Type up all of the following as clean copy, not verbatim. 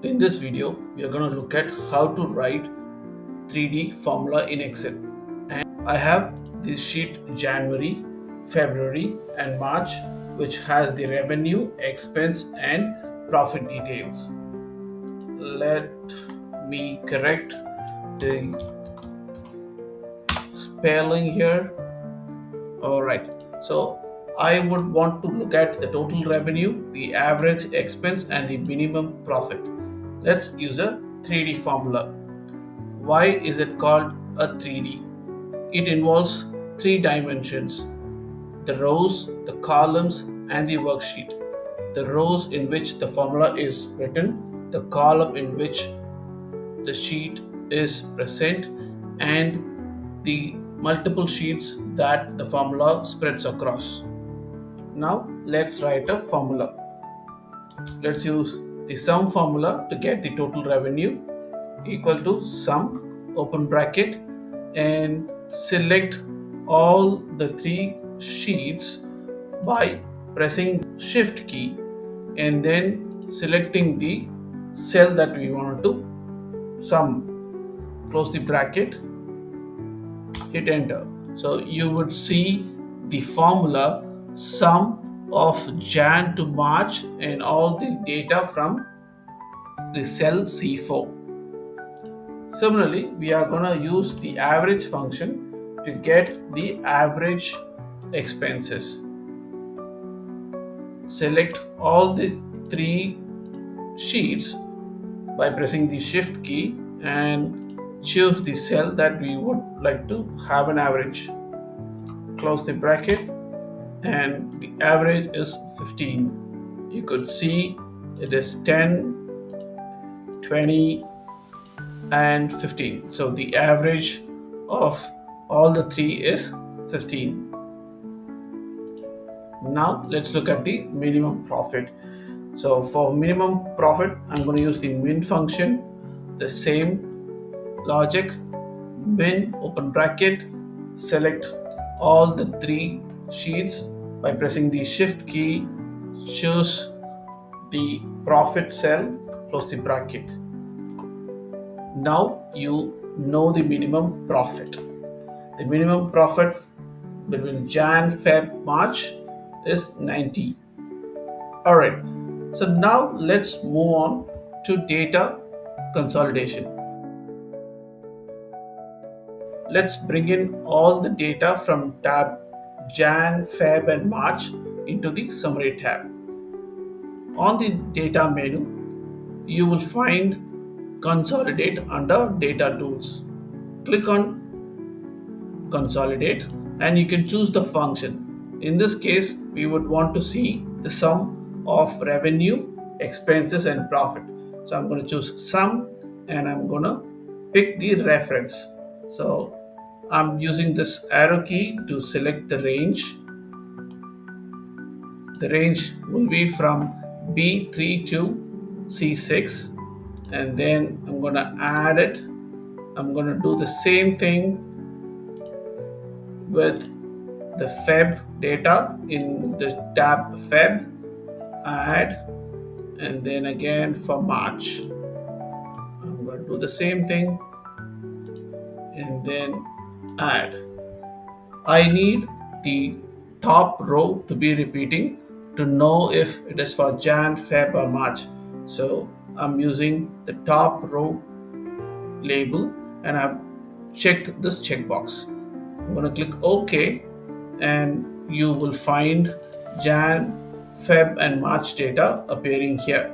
In this video, we are going to look at how to write 3D formula in Excel. And I have this sheet January, February, and March, which has the revenue, expense, and profit details. Let me correct the spelling here. Alright, so I would want to look at the total revenue, the average expense, and the minimum profit. Let's use a 3D formula. Why is it called a 3D? It involves three dimensions: the rows, the columns, and the worksheet. The rows in which the formula is written, the column in which the sheet is present, and the multiple sheets that the formula spreads across. Now let's write a formula. Let's use the sum formula to get the total revenue equal to sum open bracket and select all the three sheets by pressing shift key and then selecting the cell that we want to sum. Close the bracket, hit enter. So you would see the formula sum of Jan to March and all the data from the cell C4. Similarly, we are going to use the average function to get the average expenses. Select all the three sheets by pressing the shift key and choose the cell that we would like to have an average. Close the bracket and the average is 15. You could see it is 10, 20, and 15. So the average of all the three is 15. Now let's look at the minimum profit. So for minimum profit, I'm going to use the min function, the same logic, min open bracket, select all the three sheets by pressing the shift key, choose the profit cell, close the bracket. Now you know the minimum profit. The minimum profit between Jan, Feb, March is 90. Alright, so now let's move on to data consolidation. Let's bring in all the data from tab Jan, Feb, and March into the summary tab. On the data menu, you will find Consolidate under Data Tools. Click on Consolidate and you can choose the function. In this case, we would want to see the sum of revenue, expenses, and profit. So I'm going to choose sum and I'm going to pick the reference. So I'm using this arrow key to select the range. The range will be from B3 to C6, and then I'm going to add it. I'm going to do the same thing with the Feb data in the tab Feb, add, and then again for March. I'm going to do the same thing and then add. I need the top row to be repeating to know if it is for Jan, Feb, or March. So I'm using the top row label and I've checked this checkbox. I'm going to click OK and you will find Jan, Feb, and March data appearing here.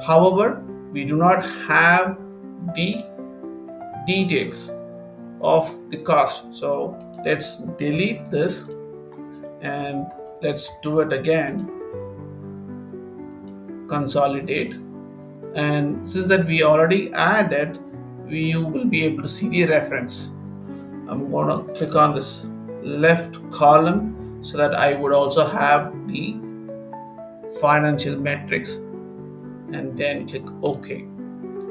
However, we do not have the details of the cost. So let's delete this and let's do it again. Consolidate, and since that we already added, you will be able to see the reference. I'm going to click on this left column so that I would also have the financial metrics and then click OK.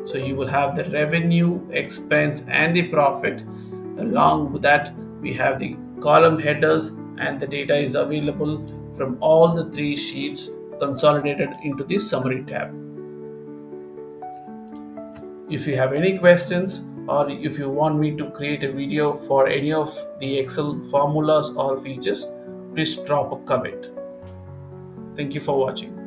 So you will have the revenue, expense, and the profit. Along with that, we have the column headers and the data is available from all the three sheets consolidated into the summary tab. If you have any questions or if you want me to create a video for any of the Excel formulas or features, please drop a comment. Thank you for watching.